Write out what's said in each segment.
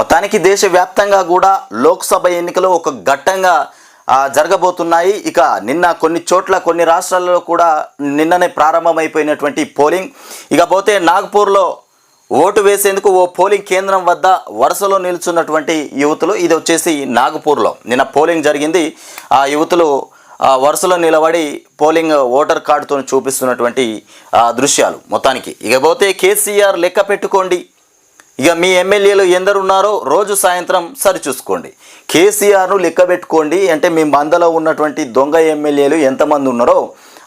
మొత్తానికి దేశవ్యాప్తంగా కూడా లోక్సభ ఎన్నికలు ఒక ఘట్టంగా జరగబోతున్నాయి. ఇక నిన్న కొన్ని చోట్ల కొన్ని రాష్ట్రాల్లో కూడా నిన్ననే ప్రారంభమైపోయినటువంటి పోలింగ్. ఇకపోతే నాగ్పూర్లో ఓటు వేసేందుకు ఓ పోలింగ్ కేంద్రం వద్ద వరుసలో నిల్చున్నటువంటి యువతులు. ఇది వచ్చేసి నాగ్పూర్లో నిన్న పోలింగ్ జరిగింది. ఆ యువతులు వరుసలో నిలబడి పోలింగ్ ఓటర్ కార్డుతో చూపిస్తున్నటువంటి దృశ్యాలు. మొత్తానికి ఇకపోతే కేసీఆర్ లెక్క పెట్టుకోండి, ఇక మీ ఎమ్మెల్యేలు ఎందరున్నారో రోజు సాయంత్రం సరిచూసుకోండి. కేసీఆర్ను లెక్క పెట్టుకోండి అంటే మీ మందలో ఉన్నటువంటి దొంగ ఎమ్మెల్యేలు ఎంతమంది ఉన్నారో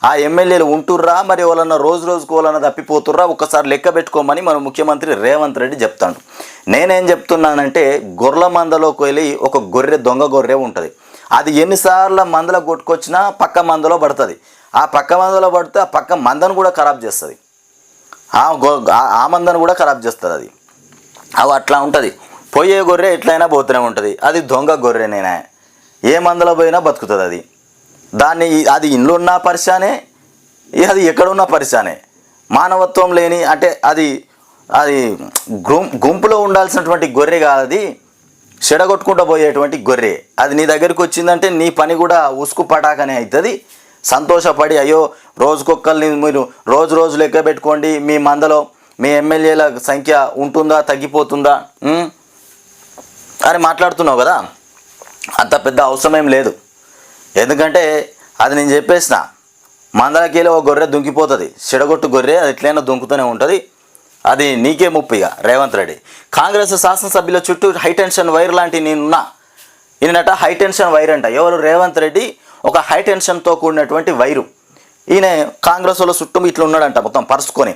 ఆ ఎమ్మెల్యేలు ఉంటుర్రా, మరి వాళ్ళన్న రోజుకు వాళ్ళన్న తప్పిపోతుర్రా, ఒక్కసారి లెక్క పెట్టుకోమని మన ముఖ్యమంత్రి రేవంత్ రెడ్డి చెప్తాడు. నేనేం చెప్తున్నానంటే గొర్రెల మందలోకి వెళ్ళి ఒక దొంగ గొర్రె ఉంటుంది. అది ఎన్నిసార్లు మందలో కొట్టుకొచ్చినా పక్క మందలో పడుతుంది. ఆ పక్క మందలో పడితే ఆ పక్క మందను కూడా ఖరాబ్ చేస్తుంది, ఆ మందను కూడా ఖరాబ్ చేస్తుంది. అది అట్లా ఉంటుంది. పోయే గొర్రె ఎట్లయినా పోతూనే ఉంటుంది. అది దొంగ గొర్రెనేనా, ఏ మందలో పోయినా బతుకుతుంది. అది ఇంట్లో ఉన్న పరిశానే, అది ఎక్కడున్న పరిశానే. మానవత్వం లేని అంటే అది గుంపులో ఉండాల్సినటువంటి గొర్రె కాదు, అది చెడగొట్టుకుంటూ పోయేటువంటి గొర్రె. అది నీ దగ్గరికి వచ్చిందంటే నీ పని కూడా ఉసుకు పటాకనే అవుతుంది. సంతోషపడి అయ్యో రోజుకొక్కరిని మీరు రోజు లెక్క పెట్టుకోండి, మీ మందలో మీ ఎమ్మెల్యేల సంఖ్య ఉంటుందా తగ్గిపోతుందా అని మాట్లాడుతున్నావు కదా. అంత పెద్ద అవసరమేం లేదు. ఎందుకంటే అది నేను చెప్పేసిన మందలకెళ్ళి ఒక గొర్రె దుంకిపోతుంది, చెడగొట్టు గొర్రె, అది ఎట్లయినా దుంకుతూనే ఉంటుంది. అది నీకే ముప్పిగా రేవంత్ రెడ్డి. కాంగ్రెస్ శాసనసభ్యుల చుట్టూ హైటెన్షన్ వైర్ లాంటి నేనున్నా. ఈయనట హైటెన్షన్ వైర్ అంట. ఎవరు? రేవంత్ రెడ్డి ఒక హైటెన్షన్తో కూడినటువంటి వైరు. ఈయన కాంగ్రెస్ వాళ్ళ చుట్టూ ఇట్లా ఉన్నాడంట మొత్తం పరుచుకొని.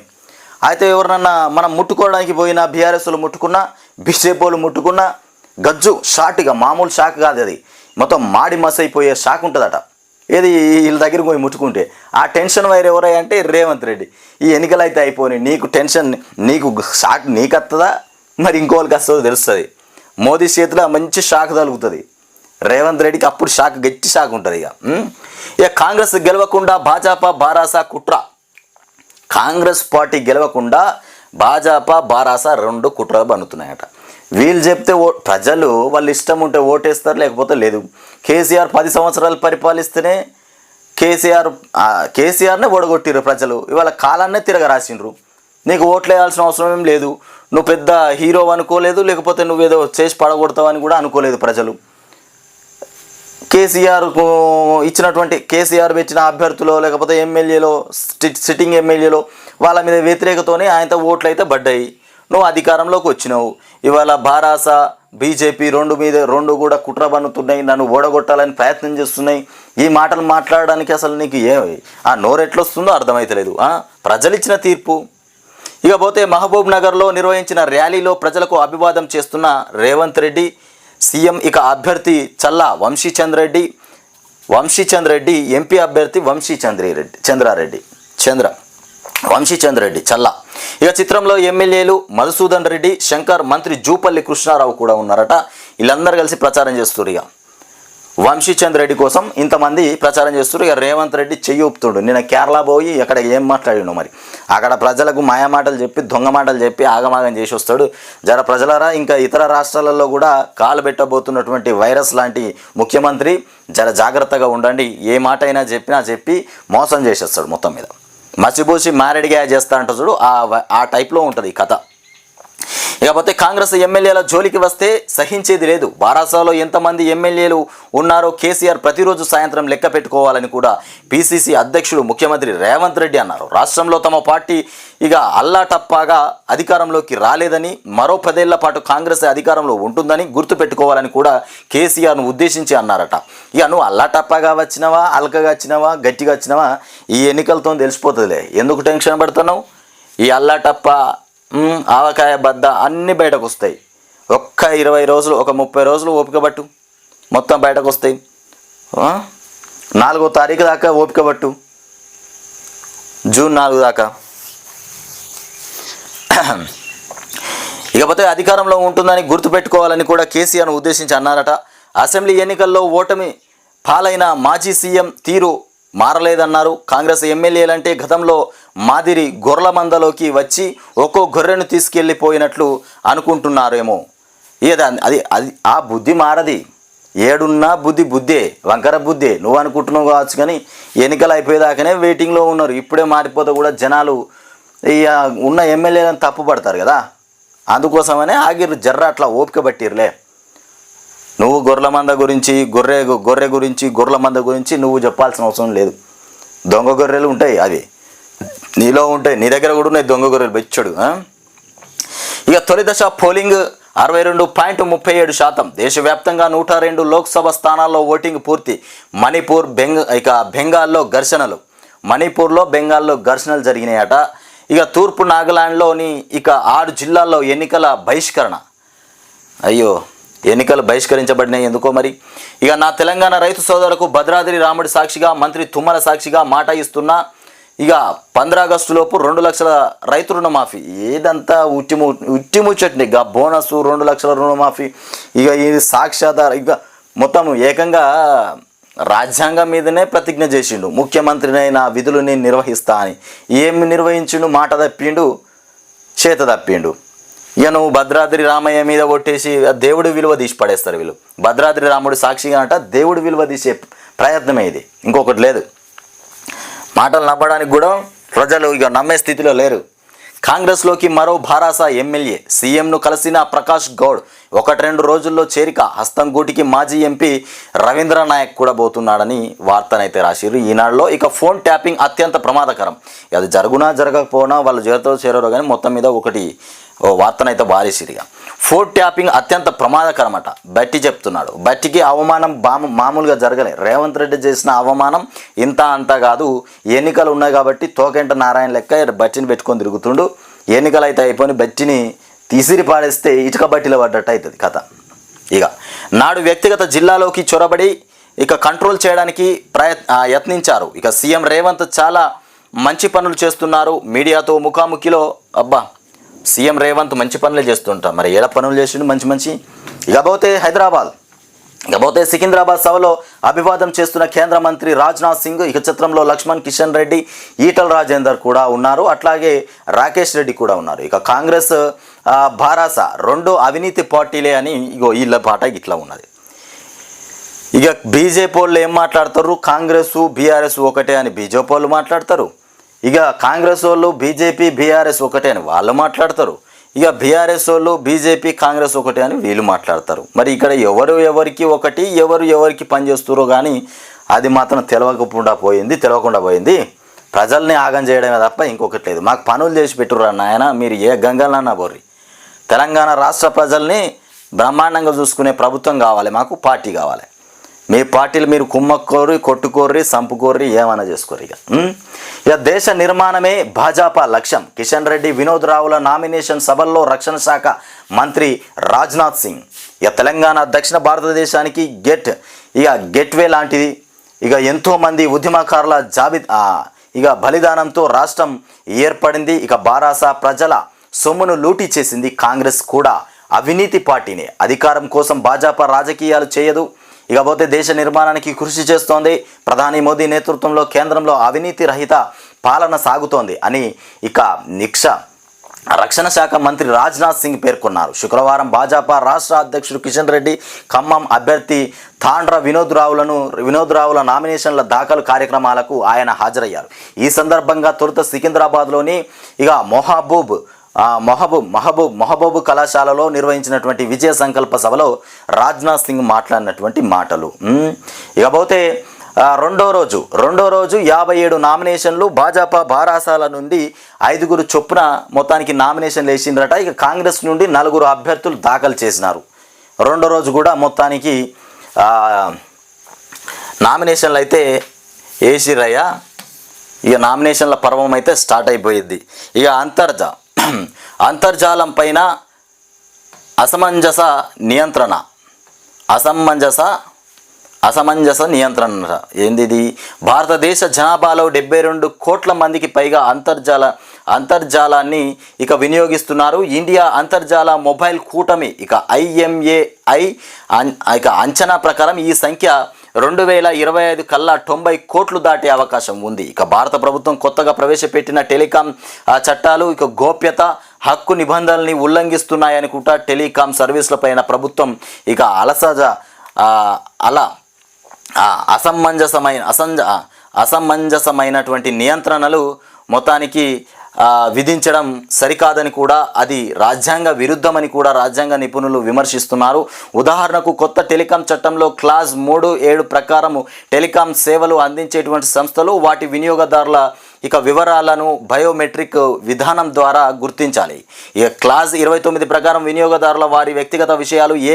అయితే ఎవరినన్నా మనం ముట్టుకోవడానికి పోయినా, బీఆర్ఎస్లు ముట్టుకున్నా, బీజేపీలు ముట్టుకున్నా గజ్జు షాట్గా, మామూలు షాక్ కాదు అది, మొత్తం మాడి మసైపోయే షాక్ ఉంటుందట. ఏది వీళ్ళ దగ్గరికి పోయి ముట్టుకుంటే. ఆ టెన్షన్ వైర్ ఎవరై అంటే రేవంత్ రెడ్డి. ఈ ఎన్నికలు అయితే అయిపోయినాయి, నీకు టెన్షన్, నీకు షాక్ నీకు వస్తుందా మరి ఇంకోళ్ళకి వస్తుందో తెలుస్తుంది. మోదీ చేతిలో మంచి షాక్ తగులుతుంది, రేవంత్ రెడ్డికి అప్పుడు షాక్, గట్టి షాక్ ఉంటుంది. ఇక కాంగ్రెస్ గెలవకుండా భాజపా బారాస కుట్ర. కాంగ్రెస్ పార్టీ గెలవకుండా భాజపా బారాస రెండు కుట్రలు బన్నుతున్నాయట. వీళ్ళు చెప్తే ప్రజలు వాళ్ళు ఇష్టం ఉంటే ఓటేస్తారు, లేకపోతే లేదు. కేసీఆర్ 10 సంవత్సరాలు పరిపాలిస్తేనే కేసీఆర్నే ఓడగొట్టిరు ప్రజలు. ఇవాళ కాలాన్నే తిరగరాసిండ్రు. నీకు ఓట్లు వేయాల్సిన అవసరం ఏం లేదు. నువ్వు పెద్ద హీరో అనుకోలేదు, లేకపోతే నువ్వేదో చేసి పడగొడతావని కూడా అనుకోలేదు ప్రజలు. కేసీఆర్ పెట్టిన అభ్యర్థులో లేకపోతే ఎమ్మెల్యేలో, సిట్టింగ్ ఎమ్మెల్యేలో వాళ్ళ మీద వ్యతిరేకతోనే ఆయనతో ఓట్లు అయితే పడ్డాయి. నువ్వు అధికారంలోకి వచ్చినావు. ఇవాళ బారాస బీజేపీ రెండు కూడా కుట్ర బన్నుతున్నాయి, నన్ను ఓడగొట్టాలని ప్రయత్నం చేస్తున్నాయి. ఈ మాటలు మాట్లాడడానికి అసలు నీకు ఆ నోరెట్లొస్తుందో అర్థమైతలేదు. ప్రజలు ఇచ్చిన తీర్పు. ఇకపోతే మహబూబ్ నగర్లో నిర్వహించిన ర్యాలీలో ప్రజలకు అభివాదం చేస్తున్న రేవంత్ రెడ్డి, సీఎం. ఇక అభ్యర్థి చల్లా వంశీచంద్రెడ్డి, ఎంపీ అభ్యర్థి వంశీచంద్రెడ్డి చల్లా. ఇక చిత్రంలో ఎమ్మెల్యేలు మధుసూదన్ రెడ్డి, శంకర్, మంత్రి జూపల్లి కృష్ణారావు కూడా ఉన్నారట. వీళ్ళందరూ కలిసి ప్రచారం చేస్తున్నారు. ఇక వంశీచంద్రెడ్డి కోసం ఇంతమంది ప్రచారం చేస్తున్నారు. ఇక రేవంత్ రెడ్డి చెయ్యి ఊపుతుండు. నేను కేరళ పోయి అక్కడ ఏం మాట్లాడినో మరి, అక్కడ ప్రజలకు మాయమాటలు చెప్పి, దొంగ మాటలు చెప్పి ఆగమాగం చేసి వస్తాడు. జర ప్రజలారా, ఇంకా ఇతర రాష్ట్రాలలో కూడా కాలు పెట్టబోతున్నటువంటి వైరస్ లాంటి ముఖ్యమంత్రి, జర జాగ్రత్తగా ఉండండి. ఏ మాట అయినా చెప్పి మోసం చేసేస్తాడు. మొత్తం మీద మసిబూసి మారేడిగా చేస్తా అంట చూడు, ఆ టైప్లో ఉంటుంది ఈ కథ. ఇకపోతే కాంగ్రెస్ ఎమ్మెల్యేల జోలికి వస్తే సహించేది లేదు. బారాసాలో ఎంతమంది ఎమ్మెల్యేలు ఉన్నారో కేసీఆర్ ప్రతిరోజు సాయంత్రం లెక్క పెట్టుకోవాలని కూడా పిసిసి అధ్యక్షుడు ముఖ్యమంత్రి రేవంత్ రెడ్డి అన్నారు. రాష్ట్రంలో తమ పార్టీ ఇక అల్లాటప్పాగా అధికారంలోకి రాలేదని, మరో 10 ఏళ్ల పాటు కాంగ్రెస్ అధికారంలో ఉంటుందని గుర్తుపెట్టుకోవాలని కూడా కేసీఆర్ను ఉద్దేశించి అన్నారట. ఇక నువ్వు అల్లాటప్పాగా వచ్చినావా, అల్కగా వచ్చినావా, గట్టిగా వచ్చినావా, ఈ ఎన్నికలతో తెలిసిపోతుందిలే. ఎందుకు టెన్షన్ పడుతున్నావు? ఈ అల్లాటప్ప, ఆవకాయ బద్ద అన్నీ బయటకు వస్తాయి. ఒక్క 20 రోజులు, ఒక 30 రోజులు ఓపిక పట్టు, మొత్తం బయటకు వస్తాయి. 4వ తారీఖు దాకా ఓపిక పట్టు, జూన్ 4 దాకా. ఇకపోతే అధికారంలో ఉంటుందని గుర్తుపెట్టుకోవాలని కూడా కేసీఆర్ను ఉద్దేశించి అన్నారట. అసెంబ్లీ ఎన్నికల్లో ఓటమి పాలైన మాజీ సీఎం తీరు మారలేదన్నారు. కాంగ్రెస్ ఎమ్మెల్యేలంటే గతంలో మాదిరి గొర్రెల మందలోకి వచ్చి ఒక్కో గొర్రెను తీసుకెళ్ళిపోయినట్లు అనుకుంటున్నారేమో. అది అది ఆ బుద్ధి మారది. ఏడున్నా బుద్ధే, వంకర బుద్ధే. నువ్వు అనుకుంటున్నావు కావచ్చు, కానీ ఎన్నికలు అయిపోయేదాకానే వెయిటింగ్లో ఉన్నారు. ఇప్పుడే మారిపోతే కూడా జనాలు ఇక ఉన్న ఎమ్మెల్యేలను తప్పు పడతారు కదా, అందుకోసమనే ఆగిర్రు. జర్ర అట్లా ఓపిక పట్టిర్లే. నువ్వు గొర్రెల మంద గురించి గొర్రెల మంద గురించి నువ్వు చెప్పాల్సిన అవసరం లేదు. దొంగ గొర్రెలు ఉంటాయి, అవి నీలో ఉంటాయి, నీ దగ్గర కూడా ఉన్నాయి దొంగ గొర్రెలు బెచ్చడు. ఇక తొలి దశ పోలింగ్ 62.37%. దేశవ్యాప్తంగా 102 లోక్సభ స్థానాల్లో ఓటింగ్ పూర్తి. మణిపూర్లో బెంగాల్లో ఘర్షణలు జరిగినాయట. ఇక తూర్పు నాగాలాండ్లోని 6 జిల్లాల్లో ఎన్నికలు బహిష్కరించబడినాయి ఎందుకో మరి. ఇక నా తెలంగాణ రైతు సోదరులకు భద్రాద్రి రాముడి సాక్షిగా, మంత్రి తుమ్మల సాక్షిగా మాట ఇస్తున్నా. ఇక 15 ఆగస్టులోపు 2 లక్షల రైతు రుణమాఫీ. ఏదంతా ఉట్టిముచ్చట్ని. ఇక బోనస్ 2 లక్షల రుణమాఫీ. ఇక ఇది సాక్షాధార. ఇక మొత్తం ఏకంగా రాజ్యాంగం మీదనే ప్రతిజ్ఞ చేసిండు. ముఖ్యమంత్రినైనా విధులు నేను నిర్వహిస్తా అని. ఏమి నిర్వహించిండు? మాట తప్పిండు, చేత తప్పిండు. ఇక నువ్వు భద్రాద్రి రామయ్య మీద కొట్టేసి దేవుడి విలువ తీసి పడేస్తారు వీళ్ళు. భద్రాద్రి రాముడు సాక్షిగా అంట దేవుడి విలువ తీసే ప్రయత్నమే ఇది, ఇంకొకటి లేదు. మాటలు నమ్మడానికి కూడా ప్రజలు ఇక నమ్మే స్థితిలో లేరు. కాంగ్రెస్లోకి మరో భారాస ఎమ్మెల్యే. సీఎంను కలిసిన ప్రకాష్ గౌడ్ 1-2 రోజుల్లో చేరిక. హస్తంగూటికి మాజీ ఎంపీ రవీంద్ర నాయక్ కూడా పోతున్నాడని వార్తనైతే రాసిరు ఈనాడులో. ఇక ఫోన్ ట్యాపింగ్ అత్యంత ప్రమాదకరం. అది జరుగునా జరగకపోయినా వాళ్ళు చేరో కానీ మొత్తం మీద ఒకటి వార్తనైతే వారేసిరిగా. ఫోన్ ట్యాపింగ్ అత్యంత ప్రమాదకరమట. బట్టి చెప్తున్నాడు. బట్టికి అవమానం మామూలుగా జరగలే. రేవంత్ రెడ్డి చేసిన అవమానం ఇంత అంతా కాదు. ఎన్నికలు ఉన్నాయి కాబట్టి తోకెంట నారాయణ లెక్క బట్టిని పెట్టుకొని తిరుగుతుండు. ఎన్నికలు అయితే అయిపోయి బట్టిని తీసిరి పాడేస్తే ఇటుక బట్టిలో పడ్డట్టు అవుతుంది కథ. ఇక నాడు వ్యక్తిగత జిల్లాలోకి చొరబడి కంట్రోల్ చేయడానికి యత్నించారు. సీఎం రేవంత్ చాలా మంచి పనులు చేస్తున్నారు. మీడియాతో ముఖాముఖిలో సీఎం రేవంత్ మంచి పనులే చేస్తుంటారు. మరి ఎలా పనులు చేసిండు మంచి. ఇకపోతే సికింద్రాబాద్ సభలో అభివాదం చేస్తున్న కేంద్ర మంత్రి రాజ్నాథ్ సింగ్. చిత్రంలో లక్ష్మణ్, కిషన్ రెడ్డి, ఈటల రాజేందర్ కూడా ఉన్నారు. అట్లాగే రాకేష్ రెడ్డి కూడా ఉన్నారు. కాంగ్రెస్ భారాస 2 అవినీతి పార్టీలే అని వీళ్ళ పాట ఇట్లా ఉన్నది. బీజేపీ వాళ్ళు ఏం మాట్లాడతారు? కాంగ్రెస్ బీఆర్ఎస్ ఒకటే అని బీజేపీ వాళ్ళు మాట్లాడతారు. కాంగ్రెస్ వాళ్ళు బీజేపీ బీఆర్ఎస్ ఒకటే అని వాళ్ళు మాట్లాడతారు. బీఆర్ఎస్ వాళ్ళు బీజేపీ కాంగ్రెస్ ఒకటే అని వీళ్ళు మాట్లాడతారు. మరి ఇక్కడ ఎవరికి ఒకటి, ఎవరికి పనిచేస్తారో కానీ అది మాత్రం తెలియకుండా పోయింది. ప్రజల్ని ఆగం చేయడమే తప్ప ఇంకొకటి లేదు. మాకు పనులు చేసి పెట్టుర్రా నాయన, మీరు ఏ గంగలన్నా బోర్రి. తెలంగాణ రాష్ట్ర ప్రజల్ని బ్రహ్మాండంగా చూసుకునే ప్రభుత్వం కావాలి, మాకు పార్టీ కావాలి. మీ పార్టీలు మీరు కుమ్మక్కోర్రి, కొట్టుకోర్రి, సంపుకోర్రి, ఏమైనా చేసుకోర్రి. దేశ నిర్మాణమే భాజపా లక్ష్యం. కిషన్ రెడ్డి, వినోద్ రావుల నామినేషన్ సభల్లో రక్షణ శాఖ మంత్రి రాజ్నాథ్ సింగ్. తెలంగాణ దక్షిణ భారతదేశానికి గెట్వే లాంటిది. ఎంతోమంది ఉద్యమకారుల బలిదానంతో రాష్ట్రం ఏర్పడింది. బారాస ప్రజల సొమ్మును లూటీ చేసింది కాంగ్రెస్ కూడా అవినీతి పార్టీనే. అధికారం కోసం భాజపా రాజకీయాలు చేయదు. పోతే దేశ నిర్మాణానికి కృషి చేస్తోంది. ప్రధాని మోదీ నేతృత్వంలో కేంద్రంలో అవినీతి రహిత పాలన సాగుతోంది అని రక్షణ శాఖ మంత్రి రాజ్నాథ్ సింగ్ పేర్కొన్నారు. శుక్రవారం భాజపా రాష్ట్ర అధ్యక్షుడు కిషన్ రెడ్డి, ఖమ్మం అభ్యర్థి తాండ్ర వినోద్ రావుల నామినేషన్ల దాఖలు కార్యక్రమాలకు ఆయన హాజరయ్యారు. ఈ సందర్భంగా తొలుత సికింద్రాబాద్లోని మహబూబ్ కళాశాలలో నిర్వహించినటువంటి విజయ సంకల్ప సభలో రాజ్నాథ్ సింగ్ మాట్లాడినటువంటి మాటలు. పోతే రెండో రోజు 57 నామినేషన్లు. భాజపా భారాసాల నుండి 5 చొప్పున మొత్తానికి నామినేషన్లు వేసిండ్రట. కాంగ్రెస్ నుండి 4 అభ్యర్థులు దాఖలు చేసినారు. రెండో రోజు కూడా మొత్తానికి నామినేషన్లు అయితే వేసిరయ్యా. నామినేషన్ల పర్వం అయితే స్టార్ట్ అయిపోయింది. అంతర్జాలం పైన అసమంజస నియంత్రణ ఏంది? భారతదేశ జనాభాలో 72 కోట్ల మందికి పైగా అంతర్జాలాన్ని వినియోగిస్తున్నారు. ఇండియా అంతర్జాల మొబైల్ కూటమి IMAI అంచనా ప్రకారం ఈ సంఖ్య 2025 కల్లా 90 కోట్లు దాటే అవకాశం ఉంది. భారత ప్రభుత్వం కొత్తగా ప్రవేశపెట్టిన టెలికాం చట్టాలు గోప్యత, హక్కు నిబంధనల్ని ఉల్లంఘిస్తున్నాయనుకుంటా టెలికాం సర్వీసులపైన ప్రభుత్వం ఇక అసమంజసమైనటువంటి నియంత్రణలు మొత్తానికి విధించడం సరికాదని కూడా, అది రాజ్యాంగ విరుద్ధమని కూడా రాజ్యాంగ నిపుణులు విమర్శిస్తున్నారు. ఉదాహరణకు కొత్త టెలికాం చట్టంలో క్లాజ్ 3.7 ప్రకారము టెలికాం సేవలు అందించేటువంటి సంస్థలు వాటి వినియోగదారుల ఇక వివరాలను బయోమెట్రిక్ విధానం ద్వారా గుర్తించాలి. ఇక క్లాజ్ 29 ప్రకారం వినియోగదారుల వారి వ్యక్తిగత విషయాలు ఏ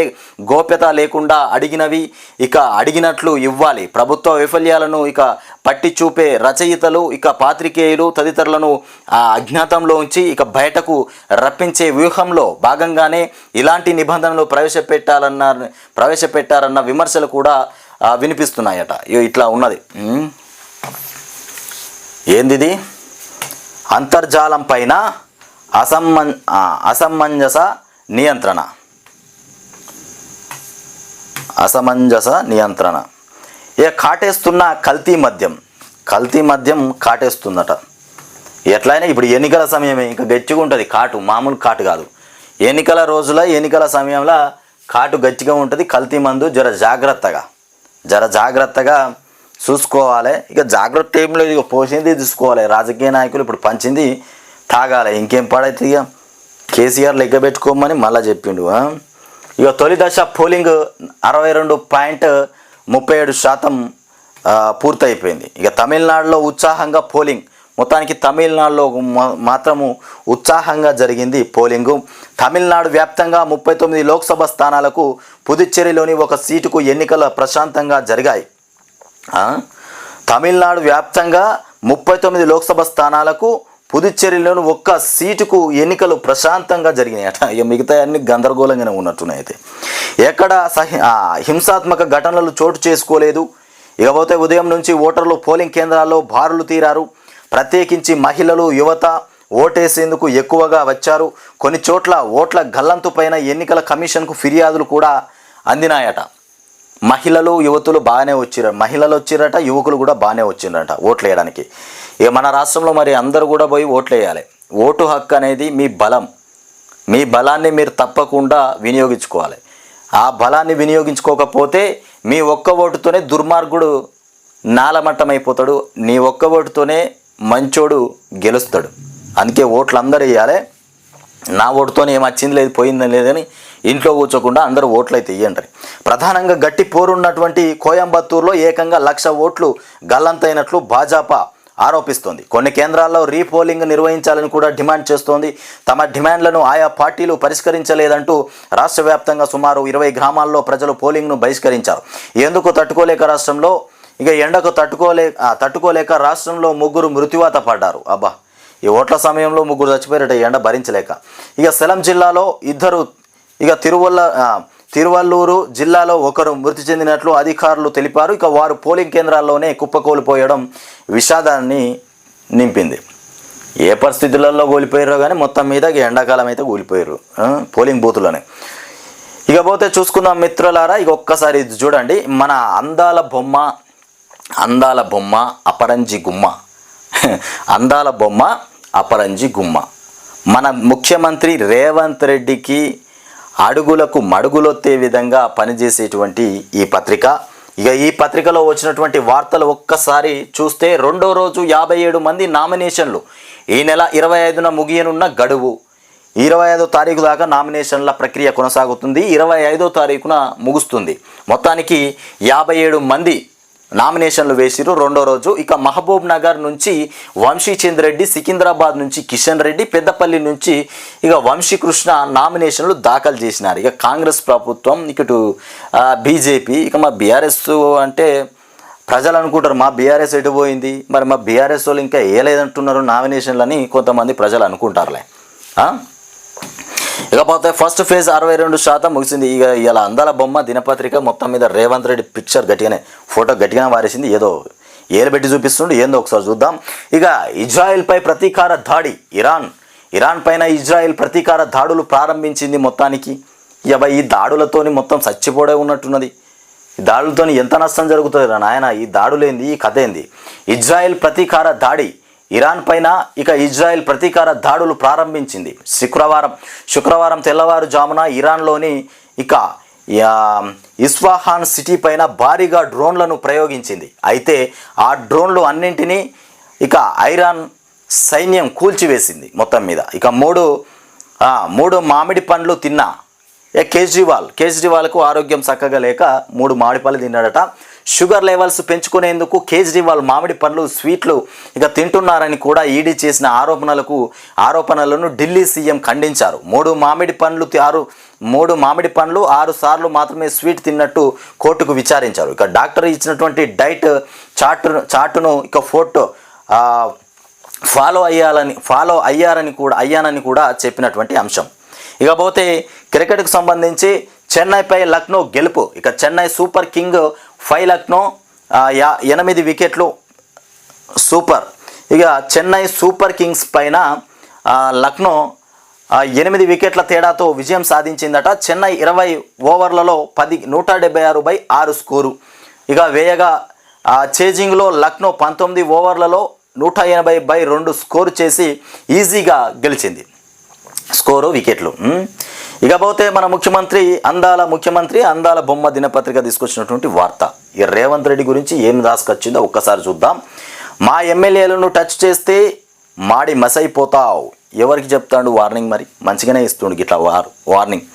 గోప్యత లేకుండా అడిగినట్లు ఇవ్వాలి. ప్రభుత్వ వైఫల్యాలను ఇక పట్టి చూపే రచయితలు, ఇక పాత్రికేయులు తదితరులను అజ్ఞాతంలో ఉంచి ఇక బయటకు రప్పించే వ్యూహంలో భాగంగానే ఇలాంటి నిబంధనలు ప్రవేశపెట్టారన్న విమర్శలు కూడా వినిపిస్తున్నాయట. ఇట్లా ఉన్నది. ఏందిది? అంతర్జాలం పైన అసమంజస నియంత్రణ. ఇక కాటేస్తున్న కల్తీ మద్యం కాటేస్తుందట. ఎట్లయినా ఇప్పుడు ఎన్నికల సమయమే, ఇంకా గట్టిగా ఉంటుంది కాటు, మామూలు కాటు కాదు. ఎన్నికల సమయంలో కాటు గట్టిగా ఉంటుంది. కల్తీ మందు జర జాగ్రత్తగా చూసుకోవాలి. ఇక జాగ్రత్త ఏం లేదు, ఇక పోసింది తీసుకోవాలి. రాజకీయ నాయకులు ఇప్పుడు పంచింది తాగాలి. ఇంకేం పడైతే ఇక కేసీఆర్ లెక్క పెట్టుకోమని మళ్ళీ చెప్పిండు. ఇక తొలి దశ పోలింగ్ 62.37% పూర్తయిపోయింది. ఇక తమిళనాడులో ఉత్సాహంగా పోలింగ్, మొత్తానికి తమిళనాడులో మాత్రము ఉత్సాహంగా జరిగింది పోలింగు. తమిళనాడు వ్యాప్తంగా 39 లోక్సభ స్థానాలకు, పుదుచ్చేరిలోని ఒక సీటుకు ఎన్నికలు ప్రశాంతంగా జరిగాయి. తమిళనాడు వ్యాప్తంగా 39 లోక్సభ స్థానాలకు, పుదుచ్చేరిలోని ఒక్క సీటుకు ఎన్నికలు ప్రశాంతంగా జరిగినాయట. ఇక మిగతా అన్ని గందరగోళంగానే ఉన్నట్టున్నాయి. అయితే ఎక్కడ హింసాత్మక ఘటనలు చోటు చేసుకోలేదు. ఇకపోతే ఉదయం నుంచి ఓటర్లు పోలింగ్ కేంద్రాల్లో బారులు తీరారు. ప్రత్యేకించి మహిళలు, యువత ఓటేసేందుకు ఎక్కువగా వచ్చారు. కొన్ని చోట్ల ఓట్ల గల్లంతు పైన ఎన్నికల కమిషన్కు ఫిర్యాదులు కూడా అందినాయట. మహిళలు, యువతులు బాగానే వచ్చిరట, యువకులు కూడా బాగానే వచ్చిండ్రట ఓట్లు వేయడానికి. ఇక మన రాష్ట్రంలో మరి అందరూ కూడా పోయి ఓట్లు వేయాలి. ఓటు హక్కు అనేది మీ బలాన్ని మీరు తప్పకుండా వినియోగించుకోవాలి. ఆ బలాన్ని వినియోగించుకోకపోతే మీ ఒక్క ఓటుతోనే దుర్మార్గుడు నాలమట్టమైపోతాడు. నీ ఒక్క ఓటుతోనే మంచోడు గెలుస్తాడు. అందుకే ఓట్లు అందరూ వేయాలి. నా ఓటుతోనే ఏం వచ్చింది లేదు పోయిందని లేదని ఇంట్లో కూర్చోకుండా అందరూ ఓట్లు అయితే ఇయ్యండి. ప్రధానంగా గట్టి పోరున్నటువంటి కోయంబత్తూరులో ఏకంగా 1,00,000 ఓట్లు గల్లంతైనట్లు భాజపా ఆరోపిస్తోంది. కొన్ని కేంద్రాల్లో రీపోలింగ్ నిర్వహించాలని కూడా డిమాండ్ చేస్తోంది. తమ డిమాండ్లను ఆయా పార్టీలు పరిష్కరించలేదంటూ రాష్ట్ర వ్యాప్తంగా సుమారు 20 గ్రామాల్లో ప్రజలు పోలింగ్ను బహిష్కరించారు. ఎందుకు తట్టుకోలేక రాష్ట్రంలో ఇక ఎండకు తట్టుకోలేక రాష్ట్రంలో 3 మృత్యువాత పడ్డారు. అబ్బా, ఈ ఓట్ల సమయంలో 3 చచ్చిపోయారట ఎండ భరించలేక. ఇక సేలం జిల్లాలో 2, ఇక తిరువల్లూరు జిల్లాలో 1 మృతి చెందినట్లు అధికారులు తెలిపారు. ఇక వారు పోలింగ్ కేంద్రాల్లోనే కుప్పకూలిపోయడం విషాదాన్ని నింపింది. ఏ పరిస్థితులలో కూలిపోయారో కానీ మొత్తం మీద ఎండాకాలం అయితే కూలిపోయారు పోలింగ్ బూతులోనే. ఇకపోతే చూసుకుందాం మిత్రులారా. ఇక ఒక్కసారి ఇది చూడండి. మన అందాల బొమ్మ అపరంజి గుమ్మ మన ముఖ్యమంత్రి రేవంత్ రెడ్డికి అడుగులకు మడుగులొత్తే విధంగా పనిచేసేటువంటి ఈ పత్రిక. ఇక ఈ పత్రికలో వచ్చినటువంటి వార్తలు ఒక్కసారి చూస్తే, రెండో రోజు 57 మంది నామినేషన్లు. ఈ నెల 25న ముగియనున్న గడువు. 25వ తారీఖు దాకా నామినేషన్ల ప్రక్రియ కొనసాగుతుంది. 25వ తారీఖున ముగుస్తుంది. మొత్తానికి 57 మంది నామినేషన్లు వేసిరు రెండో రోజు. ఇక మహబూబ్ నగర్ నుంచి వంశీచంద్ రెడ్డి, సికింద్రాబాద్ నుంచి కిషన్ రెడ్డి, పెద్దపల్లి నుంచి ఇక వంశీకృష్ణ నామినేషన్లు దాఖలు చేసినారు. ఇక కాంగ్రెస్ ప్రభుత్వం, ఇటు బీజేపీ, ఇక మా బీఆర్ఎస్ అంటే ప్రజలు అనుకుంటారు మా బీఆర్ఎస్ ఎటుపోయింది, మరి మా బీఆర్ఎస్ వాళ్ళు ఇంకా వేయలేదంటున్నారు నామినేషన్లని కొంతమంది ప్రజలు అనుకుంటారులే. ఇకపోతే ఫస్ట్ ఫేజ్ 62% ముగిసింది. ఇక ఇలా అందాల బొమ్మ దినపత్రిక మొత్తం మీద రేవంత్ రెడ్డి పిక్చర్ ఫోటో గట్టిగానే వారేసింది. ఏదో ఏలబెట్టి చూపిస్తుండే ఏందో ఒకసారి చూద్దాం. ఇక ఇజ్రాయెల్పై ప్రతీకార దాడి. ఇరాన్ పైన ఇజ్రాయెల్ ప్రతీకార దాడులు ప్రారంభించింది. మొత్తానికి ఈ దాడులతోని మొత్తం చచ్చిపోడే ఉన్నట్టున్నది. ఈ దాడులతోని ఎంత నష్టం జరుగుతుంది రా నాయన, ఈ దాడులేంది, ఈ కథ ఏంది? ఇజ్రాయెల్ ప్రతీకార దాడి. ఇరాన్ పైన ఇక ఇజ్రాయెల్ ప్రతీకార దాడులు ప్రారంభించింది. శుక్రవారం తెల్లవారుజామున ఇరాన్లోని ఇక ఇస్ఫహాన్ సిటీ పైన భారీగా డ్రోన్లను ప్రయోగించింది. అయితే ఆ డ్రోన్లు అన్నింటినీ ఇక ఇరాన్ సైన్యం కూల్చివేసింది మొత్తం మీద. ఇక మూడు మామిడి పండ్లు తిన్నా కేజ్రీవాల్కు ఆరోగ్యం చక్కగా లేక 3 మామిడి పళ్ళు తిన్నాడట. షుగర్ లెవెల్స్ పెంచుకునేందుకు కేజ్రీవాల్ మామిడి పండ్లు స్వీట్లు ఇక తింటున్నారని కూడా ఈడీ చేసిన ఆరోపణలను ఢిల్లీ సీఎం ఖండించారు. 3 మామిడి పండ్లు 6 సార్లు మాత్రమే స్వీట్ తిన్నట్టు కోర్టుకు విచారించారు. ఇక డాక్టర్ ఇచ్చినటువంటి డైట్ చార్టును ఇక ఫాలో అయ్యానని కూడా చెప్పినటువంటి అంశం. ఇకపోతే క్రికెట్కు సంబంధించి చెన్నైపై లక్నో గెలుపు. ఇక చెన్నై సూపర్ కింగ్ 5 లక్నో 8 వికెట్లు సూపర్. ఇక చెన్నై సూపర్ కింగ్స్ పైన లక్నో 8 వికెట్ల తేడాతో విజయం సాధించిందట. చెన్నై 20 ఓవర్లలో 176/6 స్కోరు. ఇక వేయగా చేజింగ్లో లక్నో 19 ఓవర్లలో 180/2 స్కోరు చేసి ఈజీగా గెలిచింది. స్కోరు వికెట్లు. ఇకపోతే మన అందాల బొమ్మ దినపత్రిక తీసుకొచ్చినటువంటి వార్త. ఈ రేవంత్ రెడ్డి గురించి ఏం రాసుకొచ్చిందో ఒక్కసారి చూద్దాం. మా ఎమ్మెల్యేలను టచ్ చేస్తే మాడి మసైపోతావు. ఎవరికి చెప్తాడు వార్నింగ్? మరి మంచిగానే ఇస్తుండు గిట్లా వార్నింగ్.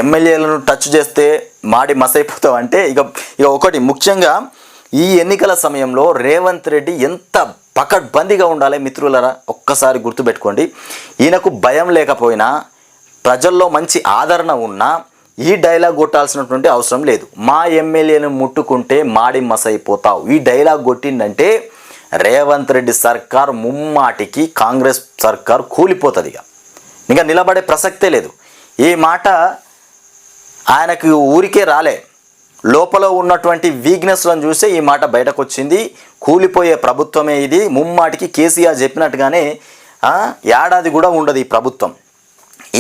ఎమ్మెల్యేలను టచ్ చేస్తే మాడి మసైపోతావు అంటే ఇక ఒకటి ముఖ్యంగా ఈ ఎన్నికల సమయంలో రేవంత్ రెడ్డి ఎంత పకడ్బందీగా ఉండాలి మిత్రులరా, ఒక్కసారి గుర్తుపెట్టుకోండి. ఈయనకు భయం లేకపోయినా, ప్రజల్లో మంచి ఆదరణ ఉన్నా ఈ డైలాగ్ కొట్టాల్సినటువంటి అవసరం లేదు. మా ఎమ్మెల్యేను ముట్టుకుంటే మాడి మసైపోతావు. ఈ డైలాగ్ కొట్టిందంటే రేవంత్ రెడ్డి సర్కార్ ముమ్మాటికి కాంగ్రెస్ సర్కార్ కూలిపోతుంది. ఇంకా నిలబడే ప్రసక్తే లేదు. ఈ మాట ఆయనకు ఊరికే రాలే, లోపల ఉన్నటువంటి వీక్నెస్లను చూస్తే ఈ మాట బయటకు వచ్చింది. కూలిపోయే ప్రభుత్వమే ఇది. ముమ్మాటికి కేసీఆర్ చెప్పినట్టుగానే ఏడాది కూడా ఉండదు ఈ ప్రభుత్వం.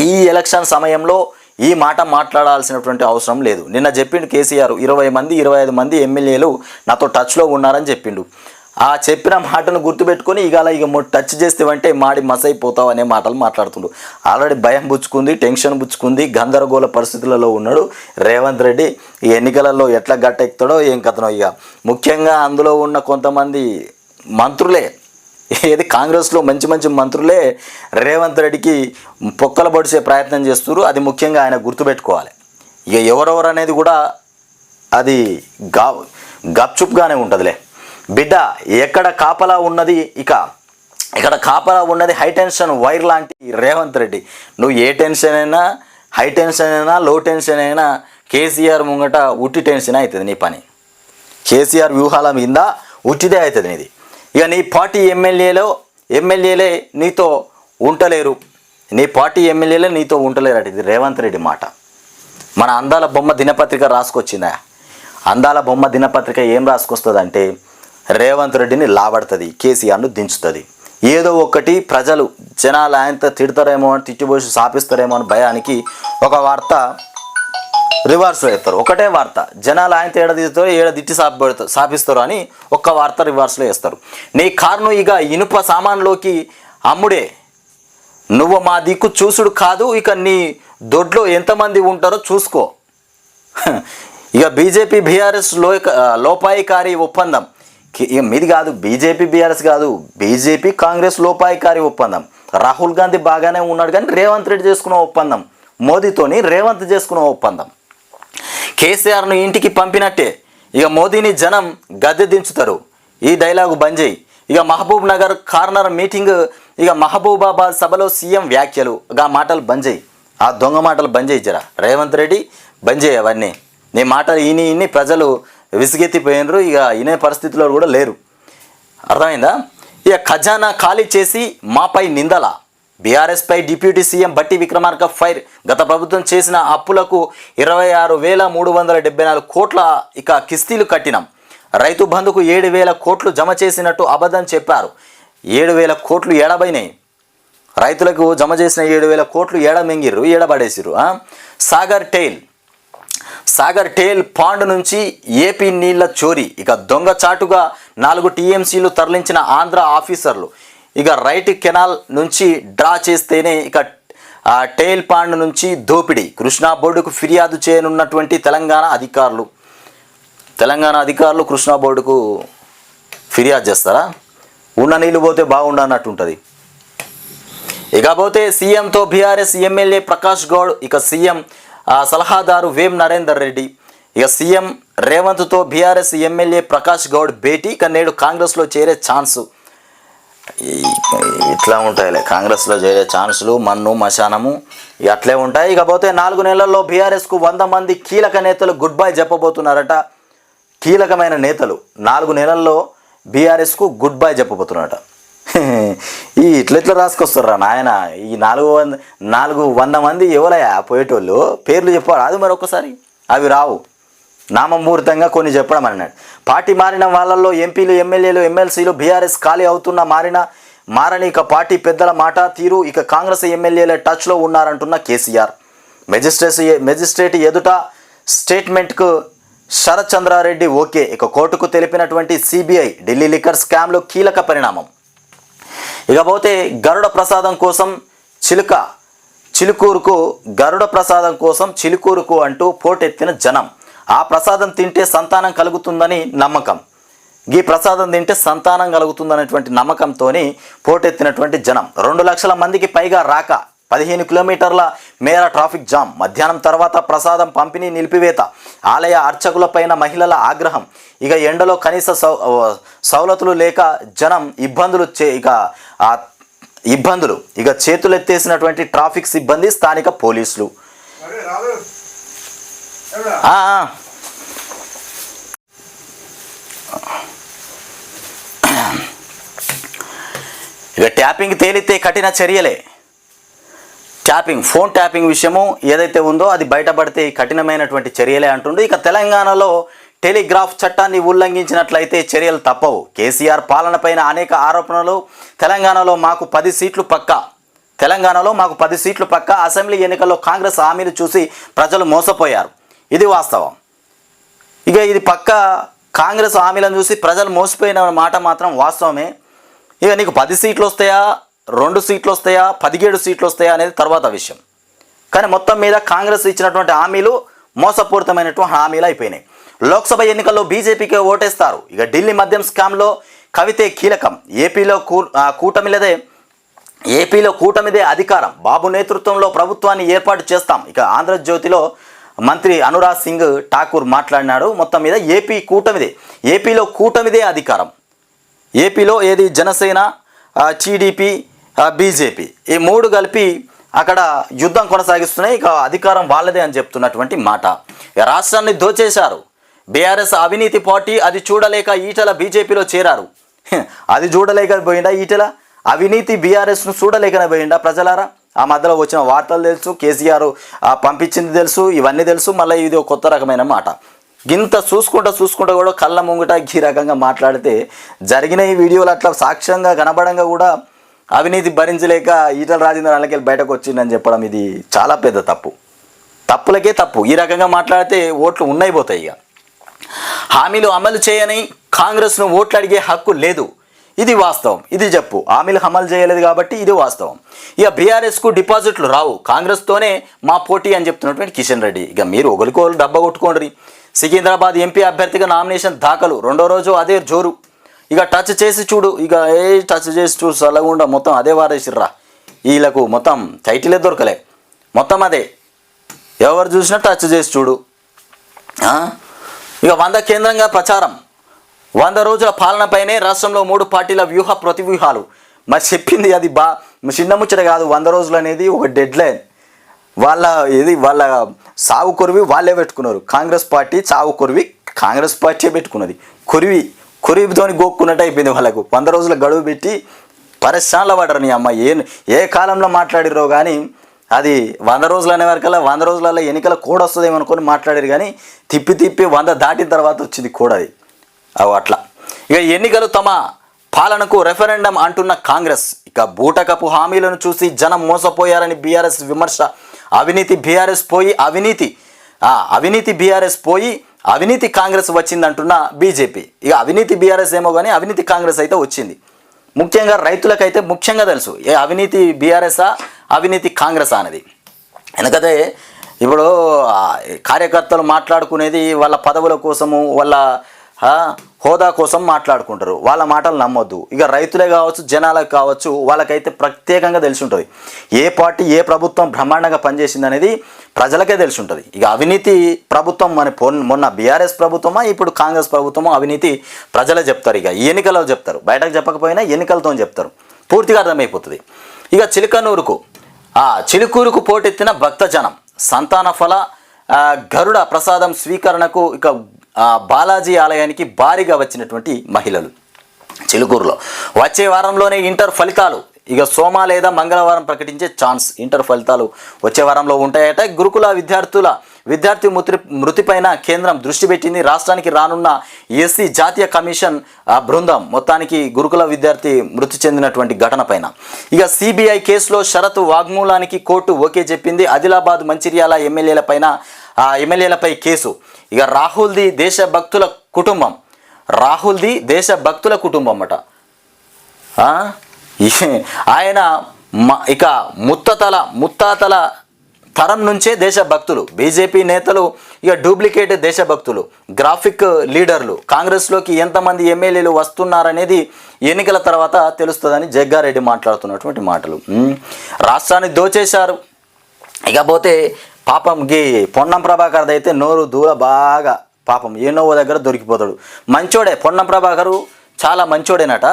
ఈ ఎలక్షన్ సమయంలో ఈ మాట మాట్లాడాల్సినటువంటి అవసరం లేదు. నిన్న చెప్పిండు కేసీఆర్ 25 మంది ఎమ్మెల్యేలు నాతో టచ్లో ఉన్నారని చెప్పిండు. ఆ చెప్పిన మాటను గుర్తుపెట్టుకొని ఇక టచ్ చేస్తేవంటే మాడి మసైపోతావు అనే మాటలు మాట్లాడుతుండు. ఆల్రెడీ భయం పుచ్చుకుంది, టెన్షన్ పుచ్చుకుంది, గందరగోళ పరిస్థితులలో ఉన్నాడు రేవంత్ రెడ్డి. ఈ ఎన్నికలలో ఎట్లా గట్టెక్కుతాడో ఏం కథనో. ఇక ముఖ్యంగా అందులో ఉన్న కొంతమంది మంత్రులే, కాంగ్రెస్లో మంచి మంత్రులే రేవంత్ రెడ్డికి పొక్కలు పొడిచే ప్రయత్నం చేస్తున్నారు. అది ముఖ్యంగా ఆయన గుర్తుపెట్టుకోవాలి. ఇక ఎవరెవరు అనేది కూడా అది గప్చుప్గానే ఉంటుందిలే. బిడ్డ ఎక్కడ కాపలా ఉన్నది, ఇక్కడ కాపలా ఉన్నది హై టెన్షన్ వైర్ లాంటి రేవంత్ రెడ్డి. నువ్వు ఏ టెన్షన్ అయినా, హై టెన్షన్ అయినా, లో టెన్షన్ అయినా కేసీఆర్ ముంగట ఉట్టి టెన్షన్ అవుతుంది నీ పని. కేసీఆర్ వ్యూహాల మీద ఉట్టిదే అవుతుంది నీది. ఇక నీ పార్టీ ఎమ్మెల్యేలే నీతో ఉంటలేరు. అటు ఇది రేవంత్ రెడ్డి మాట. మన అందాల బొమ్మ దినపత్రిక రాసుకొచ్చిందా? అందాల బొమ్మ దినపత్రిక ఏం రాసుకొస్తుంది అంటే రేవంత్ రెడ్డిని లాబడుతుంది, కేసీఆర్ను దించుతుంది. ఏదో ఒకటి ప్రజలు జనాలు ఆయనతో తిడతారేమో అని, తిట్టిపోసి సాపిస్తారేమో అని భయానికి ఒక వార్త రివర్స్లో వేస్తారు. ఒకటే వార్త, జనాలు ఆయనతో తిట్టి సాపిస్తారు అని ఒక్క వార్త రివర్స్లో వేస్తారు. నీ కార్ను ఇక ఇనుప సామాన్లోకి అమ్ముడే, నువ్వు మా దిక్కు చూసుడు కాదు, ఇక నీ దొడ్లో ఎంతమంది ఉంటారో చూసుకో. ఇక బీజేపీ బీఆర్ఎస్ లోపాయికారి ఒప్పందం. మీది కాదు, బీజేపీ బీఆర్ఎస్ కాదు, బీజేపీ కాంగ్రెస్ లోపాయికారి ఒప్పందం. రాహుల్ గాంధీ బాగానే ఉన్నాడు కానీ రేవంత్ రెడ్డి చేసుకున్న ఒప్పందం, మోదీతోని రేవంత్ చేసుకున్న ఒప్పందం. కేసీఆర్ను ఇంటికి పంపినట్టే ఇక మోదీని జనం గద్దె దించుతారు. ఈ డైలాగు బంద్ చేయి. ఇక మహబూబ్ నగర్ కార్నర్ మీటింగ్, ఇక మహబూబాబాద్ సభలో సీఎం వ్యాఖ్యలు, ఆ మాటలు బంద్ చేయి, ఆ దొంగ మాటలు బంద్ చేయి జరా రేవంత్ రెడ్డి, బంద్ చేయి అవన్నీ. నీ మాటలు ఇన్ని ప్రజలు విసిగెత్తిపోయినరు, ఇక ఇనే పరిస్థితిలో కూడా లేరు. అర్థమైందా? ఇక ఖజానా ఖాళీ చేసి మాపై నిందల, బీఆర్ఎస్పై డిప్యూటీ సీఎం బట్టి విక్రమార్క ఫైర్. గత ప్రభుత్వం చేసిన అప్పులకు 26,374 కోట్ల ఇక కిస్తీలు కట్టినాం. రైతు బంధుకు 7,000 కోట్లు జమ చేసినట్టు అబద్ధం చెప్పారు. 7,000 కోట్లు ఏడబైనాయి. రైతులకు జమ చేసిన 7,000 కోట్లు ఏడమింగిర్రు, ఏడబడేసిరు. సాగర్ టేల్ పాండ్ నుంచి ఏపీ నీళ్ల చోరీ. ఇక దొంగచాటుగా 4 టీఎంసీలు తరలించిన ఆంధ్ర ఆఫీసర్లు. ఇక రైట్ కెనాల్ నుంచి డ్రా చేస్తేనే ఇక టేల్ పాండ్ నుంచి దోపిడీ. కృష్ణా బోర్డుకు ఫిర్యాదు చేయనున్నటువంటి తెలంగాణ అధికారులు కృష్ణా బోర్డుకు ఫిర్యాదు చేస్తారా? ఉన్న నీళ్ళు పోతే బాగుండన్నట్టు ఉంటుంది. ఇకపోతే సీఎంతో బీఆర్ఎస్ ఎమ్మెల్యే ప్రకాష్ గౌడ్. ఇక సీఎం సలహాదారు వేం నరేందర్ రెడ్డి. ఇక సీఎం రేవంత్తో బీఆర్ఎస్ ఎమ్మెల్యే ప్రకాష్ గౌడ్ భేటీ. ఇక నేడు కాంగ్రెస్లో చేరే ఛాన్సు. ఇట్లా ఉంటాయిలే కాంగ్రెస్లో చేరే ఛాన్సులు, మన్ను మశానము అట్లే ఉంటాయి. ఇకపోతే 4 నెలల్లో బీఆర్ఎస్కు 100 మంది కీలక నేతలు గుడ్ బై చెప్పబోతున్నారట. కీలకమైన నేతలు 4 నెలల్లో బీఆర్ఎస్కు గుడ్ బై చెప్పబోతున్నారట. ఇట్లా రాసుకొస్తారా నాయన? ఈ 400 మంది ఎవరయ్యా పోయేటోళ్ళు? పేర్లు చెప్పారు అది మరొకసారి, అవి రావు. నామమూర్తంగా కొన్ని చెప్పడం అన్నాడు. పార్టీ మారిన వాళ్ళల్లో ఎంపీలు, ఎమ్మెల్యేలు, ఎమ్మెల్సీలు బీఆర్ఎస్ ఖాళీ అవుతున్న మారని ఇక పార్టీ పెద్దల మాట తీరు. ఇక కాంగ్రెస్ ఎమ్మెల్యేల టచ్లో ఉన్నారంటున్న కేసీఆర్. మెజిస్ట్రేట్ ఎదుట స్టేట్మెంట్కు శరత్ చంద్రారెడ్డి ఓకే. ఇక కోర్టుకు తెలిపినటువంటి సిబిఐ. ఢిల్లీ లిక్కర్ స్కామ్లో కీలక పరిణామం. ఇకపోతే గరుడ ప్రసాదం కోసం చిలుకూరుకు అంటూ పోటెత్తిన జనం. ఆ ప్రసాదం తింటే సంతానం కలుగుతుందని నమ్మకం. ఈ ప్రసాదం తింటే సంతానం కలుగుతుందనేటువంటి నమ్మకంతో పోటెత్తినటువంటి జనం. 2 లక్షల మందికి పైగా రాక. 15 కిలోమీటర్ల మేర ట్రాఫిక్ జామ్. మధ్యాహ్నం తర్వాత ప్రసాదం పంపిణీ నిలిపివేత. ఆలయ అర్చకులపైన మహిళల ఆగ్రహం. ఇక ఎండలో కనీస సౌలతులు లేక జనం ఇబ్బందులు. ఇక చేతులెత్తేసినటువంటి ట్రాఫిక్ సిబ్బంది, స్థానిక పోలీసులు. ఇక ట్యాపింగ్ తేలితే కఠిన చర్యలే. ఫోన్ ట్యాపింగ్ విషయము ఏదైతే ఉందో అది బయటపడితే కఠినమైనటువంటి చర్యలే అంటుండే. ఇక తెలంగాణలో టెలిగ్రాఫ్ చట్టాన్ని ఉల్లంఘించినట్లయితే చర్యలు తప్పవు. కేసీఆర్ పాలనపైన అనేక ఆరోపణలు. తెలంగాణలో మాకు 10 సీట్లు పక్క. అసెంబ్లీ ఎన్నికల్లో కాంగ్రెస్ హామీలు చూసి ప్రజలు మోసపోయారు. ఇది వాస్తవం. ఇక ఇది పక్క కాంగ్రెస్ హామీలను చూసి ప్రజలు మోసపోయిన మాట మాత్రం వాస్తవమే. ఇక నీకు 10 సీట్లు వస్తాయా, 2 సీట్లు వస్తాయా, 17 సీట్లు వస్తాయా అనేది తర్వాత విషయం. కానీ మొత్తం మీద కాంగ్రెస్ ఇచ్చినటువంటి హామీలు మోసపూరితమైనటువంటి హామీలు అయిపోయినాయి. లోక్సభ ఎన్నికల్లో బీజేపీకి ఓటేస్తారు. ఇక ఢిల్లీ మద్యం స్కామ్లో కవితే కీలకం. ఏపీలో కూటమిదే అధికారం. బాబు నేతృత్వంలో ప్రభుత్వాన్ని ఏర్పాటు చేస్తాం. ఇక ఆంధ్రజ్యోతిలో మంత్రి అనురాగ్ సింగ్ ఠాకూర్ మాట్లాడినాడు. మొత్తం మీద ఏపీలో కూటమిదే అధికారం. ఏపీలో ఏది జనసేన, టీడీపీ, బీజేపీ ఈ 3 కలిపి అక్కడ యుద్ధం కొనసాగిస్తున్నాయి. ఇక అధికారం వాళ్ళదే అని చెప్తున్నటువంటి మాట. రాష్ట్రాన్ని దోచేశారు. బీఆర్ఎస్ అవినీతి పార్టీ. అది చూడలేక ఈటల బీజేపీలో చేరారు. అది చూడలేకపోయిందా ఈటల? అవినీతి బీఆర్ఎస్ను చూడలేకనే పోయిందా ప్రజలారా? ఆ మధ్యలో వచ్చిన వార్తలు తెలుసు, కేసీఆర్ పంపించింది తెలుసు, ఇవన్నీ తెలుసు. మళ్ళీ ఇది ఒక కొత్త రకమైన మాట. గింత చూసుకుంటా కూడా కళ్ళ ముంగట ఈ రకంగా మాట్లాడితే జరిగిన ఈ వీడియోలు అట్లా సాక్ష్యంగా కనబడంగా కూడా అవినీతి భరించలేక ఈటల రాజేందర్ అల్లకెళ్ళి బయటకు వచ్చిందని చెప్పడం ఇది చాలా పెద్ద తప్పులకే తప్పు. ఈ రకంగా మాట్లాడితే ఓట్లు ఉన్నాయిపోతాయి. ఇక హామీలు అమలు చేయని కాంగ్రెస్ను ఓట్లు అడిగే హక్కు లేదు. ఇది వాస్తవం. ఇది చెప్పు. హామీలు అమలు చేయలేదు కాబట్టి ఇది వాస్తవం. ఇక బీఆర్ఎస్కు డిపాజిట్లు రావు. కాంగ్రెస్తోనే మా పోటీ అని చెప్తున్నటువంటి కిషన్ రెడ్డి. ఇక మీరు ఒకరికోరు డబ్బా కొట్టుకోండి. సికింద్రాబాద్ ఎంపీ అభ్యర్థిగా నామినేషన్ దాఖలు. 2వ రోజు అదే జోరు. ఇక టచ్ చేసి చూడు. చల్లగుండా మొత్తం అదే వారేసిర్రా. వీళ్ళకు మొత్తం టైటిలే దొరకలే. మొత్తం అదే. ఎవరు చూసినా టచ్ చేసి చూడు. ఇక 100 కేంద్రంగా ప్రచారం. 100 రోజుల పాలనపైనే రాష్ట్రంలో 3 పార్టీల ప్రతివ్యూహాలు. మరి చెప్పింది అది చిన్న ముచ్చట కాదు. 100 రోజులు అనేది ఒక డెడ్ లైన్. వాళ్ళ సాగు కొరివి వాళ్ళే పెట్టుకున్నారు. కాంగ్రెస్ పార్టీ చావు కొరివి కాంగ్రెస్ పార్టీ పెట్టుకున్నది. కొరివితోని గోక్కున్నట్టు అయిపోయింది వాళ్ళకు. 100 రోజుల గడువు పెట్టి పరిశ్రమలో పడరు. నీ అమ్మ ఏ కాలంలో మాట్లాడిరో కానీ అది 100 రోజులు అనే వరకల్లా 100 రోజులలో ఎన్నికల కోడ్ వస్తుందేమో అనుకొని మాట్లాడారు. కానీ తిప్పి 100 దాటిన తర్వాత వచ్చింది కోడ్ అది. అట్లా ఇక ఎన్నికలు తమ పాలనకు రెఫరెండం అంటున్న కాంగ్రెస్. ఇక బూటకపు హామీలను చూసి జనం మోసపోయారని బీఆర్ఎస్ విమర్శ. అవినీతి బీఆర్ఎస్ పోయి అవినీతి అవినీతి బీఆర్ఎస్ పోయి అవినీతి కాంగ్రెస్ వచ్చిందంటున్న బీజేపీ. ఇక అవినీతి బీఆర్ఎస్ ఏమో కానీ అవినీతి కాంగ్రెస్ అయితే వచ్చింది. ముఖ్యంగా రైతులకైతే ముఖ్యంగా తెలుసు అవినీతి బీఆర్ఎస్ఆ అవినీతి కాంగ్రెస్ అనేది. ఎందుకంటే ఇప్పుడు కార్యకర్తలు మాట్లాడుకునేది వాళ్ళ పదవుల కోసము, వాళ్ళ హోదా కోసం మాట్లాడుకుంటారు. వాళ్ళ మాటలు నమ్మొద్దు. ఇక రైతులే కావచ్చు, జనాలకు కావచ్చు, వాళ్ళకైతే ప్రత్యేకంగా తెలిసి ఉంటుంది ఏ పార్టీ ఏ ప్రభుత్వం బ్రహ్మాండంగా పనిచేసింది అనేది ప్రజలకే తెలిసి ఉంటుంది. ఇక అవినీతి ప్రభుత్వం మొన్న బీఆర్ఎస్ ప్రభుత్వమా ఇప్పుడు కాంగ్రెస్ ప్రభుత్వమో అవినీతి ప్రజలే చెప్తారు. ఇక ఎన్నికల్లో చెప్తారు, బయటకు చెప్పకపోయినా ఎన్నికలతో చెప్తారు, పూర్తిగా అర్థమైపోతుంది. ఇక చిలుకూరుకు పోటెత్తిన భక్తజనం, సంతాన ఫల గరుడ ప్రసాదం స్వీకరణకు ఇక బాలాజీ ఆలయానికి భారీగా వచ్చినటువంటి మహిళలు. చిలుకూరులో వచ్చే వారంలోనే ఇంటర్ ఫలితాలు, ఇక సోమ లేదా మంగళవారం ప్రకటించే ఛాన్స్. ఇంటర్ ఫలితాలు వచ్చే వారంలో ఉంటాయట. గురుకుల విద్యార్థి మృతిపైన కేంద్రం దృష్టి పెట్టింది. రాష్ట్రానికి రానున్న ఎస్సీ జాతీయ కమిషన్ బృందం మొత్తానికి గురుకుల విద్యార్థి మృతి చెందినటువంటి ఘటన పైన. ఇక సిబిఐ కేసులో షరతు వాగ్మూలానికి కోర్టు ఓకే చెప్పింది. ఆదిలాబాద్ మంచిర్యాల ఎమ్మెల్యేలపై కేసు. ఇక రాహుల్ది దేశభక్తుల కుటుంబం అట. ఆయన ఇక ముత్తాతల తరం నుంచే దేశభక్తులు. బీజేపీ నేతలు ఇక డూప్లికేట్ దేశభక్తులు, గ్రాఫిక్ లీడర్లు. కాంగ్రెస్లోకి ఎంతమంది ఎమ్మెల్యేలు వస్తున్నారనేది ఎన్నికల తర్వాత తెలుస్తుందని జగ్గారెడ్డి మాట్లాడుతున్నటువంటి మాటలు. రాష్ట్రాన్ని దోచేశారు. ఇకపోతే పాపం పొన్నం ప్రభాకర్ది అయితే నోరు దూర బాగా పాపం ఏనో దగ్గర దొరికిపోతాడు. మంచోడే పొన్నం ప్రభాకరు, చాలా మంచోడేనట,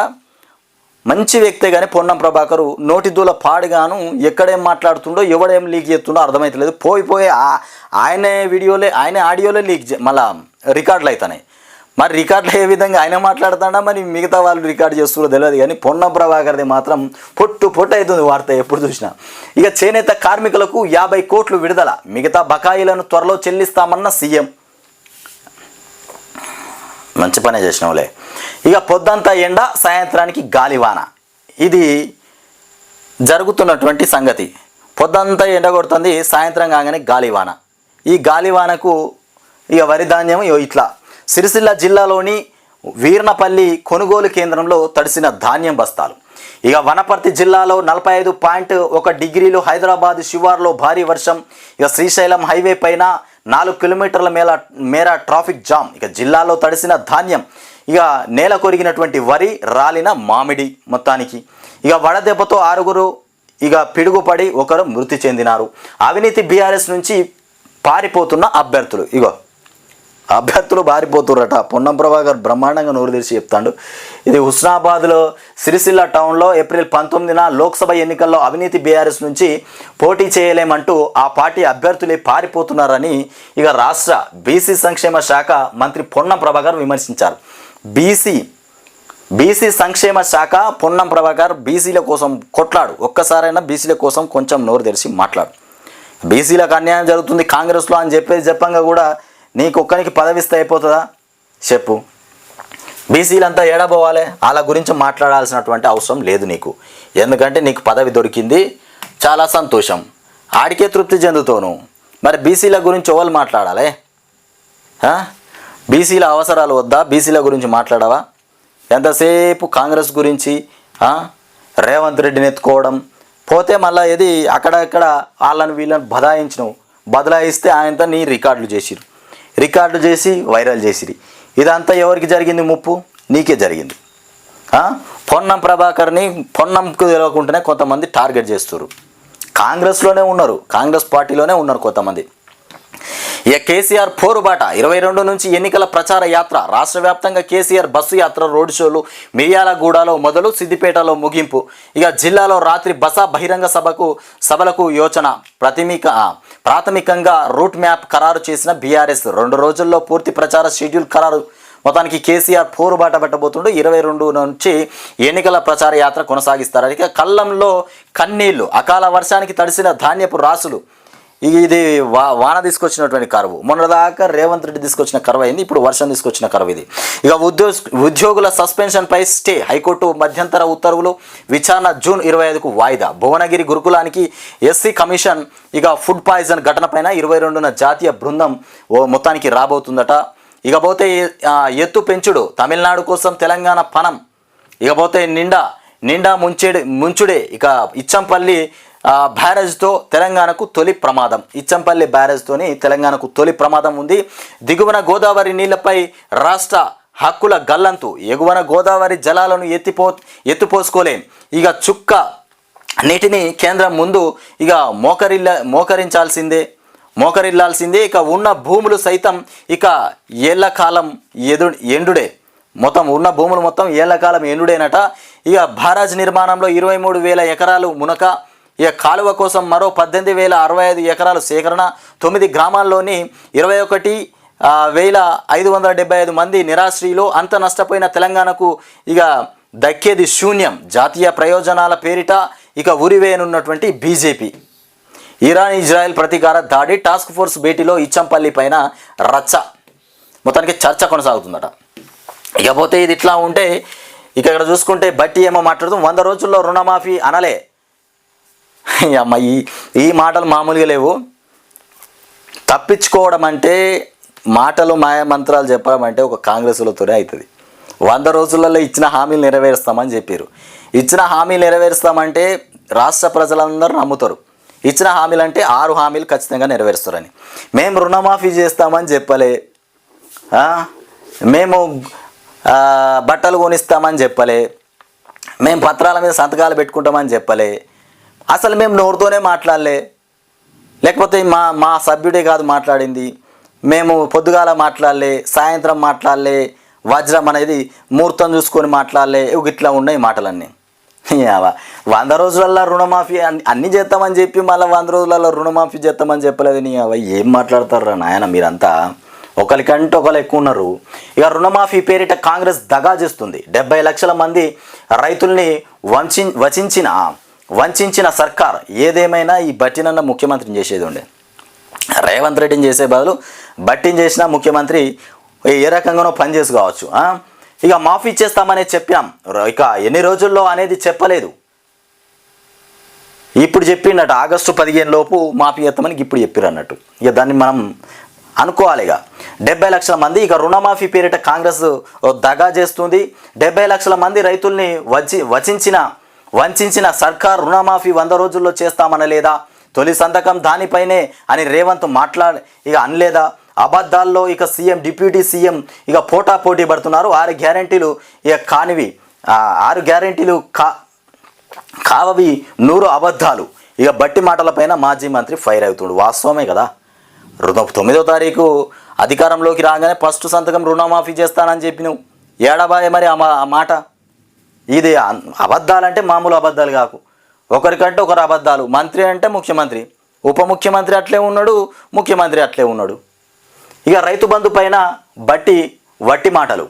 మంచి వ్యక్తే. కానీ పొన్నం ప్రభాకరు నోటి దూల పాడుగాను ఎక్కడేం మాట్లాడుతుండో ఎవడేం లీక్ చేస్తుండో అర్థమవుతలేదు. పోయి ఆయన ఆడియోలే లీక్ మళ్ళా రికార్డులు అవుతున్నాయి. మరి రికార్డులు ఏ విధంగా ఆయన మాట్లాడుతాడా, మరి మిగతా వాళ్ళు రికార్డు చేస్తుండో తెలియదు. కానీ పొన్నం ప్రభాకర్ది మాత్రం పొట్టు అవుతుంది వార్త ఎప్పుడు చూసినా. ఇక చేనేత కార్మికులకు 50 కోట్లు విడుదల, మిగతా బకాయిలను త్వరలో చెల్లిస్తామన్న సీఎం. మంచి పనే చేసినావులే. ఇక పొద్దంతా ఎండ, సాయంత్రానికి గాలివాన. ఇది జరుగుతున్నటువంటి సంగతి. పొద్దంతా ఎండ కొడుతుంది, సాయంత్రం కాగానే గాలివాన. ఈ గాలివానకు ఇక వరి ధాన్యం ఇట్లా సిరిసిల్ల జిల్లాలోని వీర్నపల్లి కొనుగోలు కేంద్రంలో తడిసిన ధాన్యం బస్తాలు. ఇక వనపర్తి జిల్లాలో 45.1 డిగ్రీలు, హైదరాబాద్ శివార్లో భారీ వర్షం. ఇక శ్రీశైలం హైవే పైన 4 కిలోమీటర్ల మేర ట్రాఫిక్ జామ్. ఇక జిల్లాలో తడిసిన ధాన్యం, ఇక నేల కొరిగినటువంటి వరి, రాలిన మామిడి. మొత్తానికి ఇక వడదెబ్బతో 6 ఇక పిడుగుపడి 1 మృతి చెందినారు. అవినీతి బీఆర్ఎస్ నుంచి పారిపోతున్న అభ్యర్థులు పారిపోతుర్రట. పొన్నం ప్రభాకర్ బ్రహ్మాండంగా నోరు తెరిచి చెప్తాడు. ఇది హుస్నాబాద్లో సిరిసిల్ల టౌన్లో ఏప్రిల్ 19న లోక్సభ ఎన్నికల్లో అవినీతి బీఆర్ఎస్ నుంచి పోటీ చేయలేమంటూ ఆ పార్టీ అభ్యర్థులే పారిపోతున్నారని ఇక రాష్ట్ర బీసీ సంక్షేమ శాఖ మంత్రి పొన్నం ప్రభాకర్ విమర్శించారు. బీసీ సంక్షేమ శాఖ పొన్నం ప్రభాకర్ బీసీల కోసం కొట్లాడు, ఒక్కసారైనా బీసీల కోసం కొంచెం నోరు తెరిచి మాట్లాడు. బీసీలకు అన్యాయం జరుగుతుంది కాంగ్రెస్లో అని చెప్పంగా కూడా నీకు ఒక్కరికి పదవిస్తే అయిపోతుందా చెప్పు? బీసీలంతా ఏడబోవాలి, వాళ్ళ గురించి మాట్లాడాల్సినటువంటి అవసరం లేదు నీకు. ఎందుకంటే నీకు పదవి దొరికింది, చాలా సంతోషం, ఆడికే తృప్తి చెందుతాను. మరి బీసీల గురించి ఎవరు మాట్లాడాలి? బీసీల అవసరాలు వద్దా? బీసీల గురించి మాట్లాడవా? ఎంతసేపు కాంగ్రెస్ గురించి రేవంత్ రెడ్డిని ఎత్తుకోవడం, పోతే మళ్ళీ ఇది అక్కడక్కడ వాళ్ళని వీళ్ళని బదలాయిస్తే ఆయనతో నీ రికార్డు చేసి వైరల్ చేసిరి. ఇదంతా ఎవరికి జరిగింది? ముప్పు నీకే జరిగింది. పొన్నం ప్రభాకర్ని పొన్నంకు తెలియకుండానే కొంతమంది టార్గెట్ చేస్తారు. కాంగ్రెస్లోనే ఉన్నారు, కాంగ్రెస్ పార్టీలోనే ఉన్నారు కొంతమంది. ఇక కేసీఆర్ పోరుబాట 22 నుంచి ఎన్నికల ప్రచార యాత్ర. రాష్ట్ర వ్యాప్తంగా కేసీఆర్ బస్సు యాత్ర, రోడ్ షోలు మిర్యాలగూడలో మొదలు, సిద్దిపేటలో ముగింపు. ఇక జిల్లాలో రాత్రి బహిరంగ సభలకు యోచన. ప్రాథమికంగా రూట్ మ్యాప్ ఖరారు చేసిన బీఆర్ఎస్ 2 రోజుల్లో పూర్తి ప్రచార షెడ్యూల్ ఖరారు. మొత్తానికి కేసీఆర్ పోరుబాట పెట్టబోతుండే 22 నుంచి ఎన్నికల ప్రచార యాత్ర కొనసాగిస్తారు. ఇక కళ్ళంలో కన్నీళ్లు, అకాల వర్షానికి తడిసిన ధాన్యపు రాసులు. ఇది వాన తీసుకొచ్చినటువంటి కరువు. మొన్నదాకా రేవంత్ రెడ్డి తీసుకొచ్చిన కరువు అయింది, ఇప్పుడు వర్షం తీసుకొచ్చిన కరువు ఇది. ఇక ఉద్యోగుల సస్పెన్షన్పై స్టే, హైకోర్టు మధ్యంతర ఉత్తర్వులు, విచారణ జూన్ 25కు వాయిదా. భువనగిరి గురుకులానికి ఎస్సీ కమిషన్ ఇక ఫుడ్ పాయిజన్ ఘటనపైన 22న జాతీయ బృందం మొత్తానికి రాబోతుందట. ఇకపోతే ఎత్తు పెంచుడు, తమిళనాడు కోసం తెలంగాణ పనం. ఇకపోతే నిండా ముంచుడే. ఇక ఇచ్చంపల్లి బ్యారేజ్తో తెలంగాణకు తొలి ప్రమాదం. ఇచ్చంపల్లి బ్యారేజ్తోని తెలంగాణకు తొలి ప్రమాదం ఉంది. దిగువన గోదావరి నీళ్లపై రాష్ట్ర హక్కుల గల్లంతు, ఎగువన గోదావరి జలాలను ఎత్తిపోసుకోలేం. ఇక చుక్క నీటిని కేంద్రం ముందు ఇక మోకరిల్లాల్సిందే. ఇక ఉన్న భూములు సైతం ఇక ఏళ్లకాలం ఎండుడే. మొత్తం ఉన్న భూములు మొత్తం ఏళ్లకాలం ఎండుడేనట. ఇక బ్యారేజ్ నిర్మాణంలో 23,000 ఎకరాలు మునక. ఇక కాలువ కోసం మరో 18,065 ఎకరాలు సేకరణ. 9 గ్రామాల్లోని 21,575 మంది నిరాశ్రయులు. అంత నష్టపోయిన తెలంగాణకు ఇక దక్కేది శూన్యం. జాతీయ ప్రయోజనాల పేరిట ఇక ఉరివేయనున్నటువంటి బీజేపీ. ఇరాన్ ఇజ్రాయెల్ ప్రతీకార దాడి, టాస్క్ ఫోర్స్ భేటీలో ఇచ్చంపల్లి పైన రచ్చ. మొత్తానికి చర్చ కొనసాగుతుందట. ఇకపోతే ఇది ఇట్లా ఉంటే ఇక ఇక్కడ చూసుకుంటే బట్టి ఏమో మాట్లాడుతూ 100 రోజుల్లో రుణమాఫీ అనలే. అమ్మ ఈ మాటలు మామూలుగా లేవు. తప్పించుకోవడం అంటే, మాటలు మాయమంత్రాలు చెప్పడం అంటే ఒక కాంగ్రెసులతోనే అవుతుంది. 100 రోజులలో ఇచ్చిన హామీలు నెరవేరుస్తామని చెప్పారు. ఇచ్చిన హామీలు నెరవేరుస్తామంటే రాష్ట్ర ప్రజలందరూ నమ్ముతారు. ఇచ్చిన హామీలు అంటే 6 హామీలు ఖచ్చితంగా నెరవేరుస్తారని. మేము రుణమాఫీ చేస్తామని చెప్పలే, మేము బట్టలు కొనిస్తామని చెప్పలే, మేము పత్రాల మీద సంతకాలు పెట్టుకుంటామని చెప్పలే, అసలు మేము నోరుతోనే మాట్లాడలే. లేకపోతే మా సభ్యుడే కాదు మాట్లాడింది, మేము పొద్దుగాల మాట్లాడలే, సాయంత్రం మాట్లాడలే, వజ్రం అనేది ముహూర్తం చూసుకొని మాట్లాడలే. ఇట్లా ఉన్నాయి మాటలన్నీ. 100 రోజులలో రుణమాఫీ అన్నీ చేస్తామని చెప్పి మళ్ళీ 100 రోజులలో రుణమాఫీ చేస్తామని చెప్పలేదు. ఏం మాట్లాడతారు నాయన మీరంతా? ఒకరికంటే ఒకరు ఎక్కువ ఉన్నారు. ఇక రుణమాఫీ పేరిట కాంగ్రెస్ దగా చేస్తుంది. 70 లక్షల మంది రైతుల్ని వంచిన సర్కార్. ఏదేమైనా ఈ బట్టినన్న ముఖ్యమంత్రిని చేసేది ఉండే. రేవంత్ రెడ్డిని చేసే బదులు బట్టిని చేసిన ముఖ్యమంత్రి ఏ రకంగానో పని చేసుకోవచ్చు. ఇక మాఫీ చేస్తామనే చెప్పాం, ఇక ఎన్ని రోజుల్లో అనేది చెప్పలేదు. ఇప్పుడు చెప్పిండట ఆగస్టు 15 లోపు మాఫీ చేస్తామని ఇప్పుడు చెప్పారు అన్నట్టు. ఇక దాన్ని మనం అనుకోవాలి. ఇక 70 లక్షల మంది ఇక రుణమాఫీ పేరిట కాంగ్రెస్ దగా చేస్తుంది. 70 లక్షల మంది రైతుల్ని వంచిన సర్కార్ రుణమాఫీ 100 రోజుల్లో చేస్తామనలేదా? తొలి సంతకం దానిపైనే అని రేవంత్ ఇక అనలేదా? అబద్ధాల్లో ఇక సీఎం, డిప్యూటీ సీఎం ఇక పోటీ పడుతున్నారు. 6 గ్యారెంటీలు ఇక కానివి, 6 గ్యారెంటీలు కావవి 100 అబద్ధాలు. ఇక బట్టి మాటలపైన మాజీ మంత్రి ఫైర్ అవుతుండు. వాస్తవమే కదా. 9వ తారీఖు అధికారంలోకి రాగానే ఫస్ట్ సంతకం రుణమాఫీ చేస్తానని చెప్పినావు. ఏడబాయ మరి ఆ మాట. ఇది అబద్ధాలంటే మామూలు అబద్ధాలు కాకు, ఒకరికంటే ఒకరు అబద్ధాలు. మంత్రి అంటే ముఖ్యమంత్రి, ఉప ముఖ్యమంత్రి అట్లే ఉన్నాడు, ముఖ్యమంత్రి అట్లే ఉన్నాడు. ఇక రైతు బంధు పైన వట్టి మాటలు.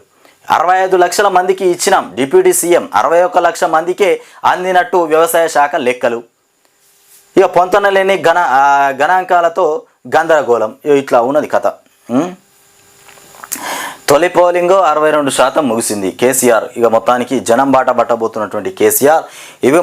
65 లక్షల మందికి ఇచ్చినాం డిప్యూటీ సీఎం, 61 లక్షల మందికే అందినట్టు వ్యవసాయ శాఖ లెక్కలు. ఇక పొంతన లేని గణాంకాలతో గందరగోళం. ఇట్లా ఉన్నది కథ. తొలి పోలింగ్ 62% ముగిసింది. కేసీఆర్ ఇక మొత్తానికి జనం బాట పట్టబోతున్నటువంటి కేసీఆర్ ఇవి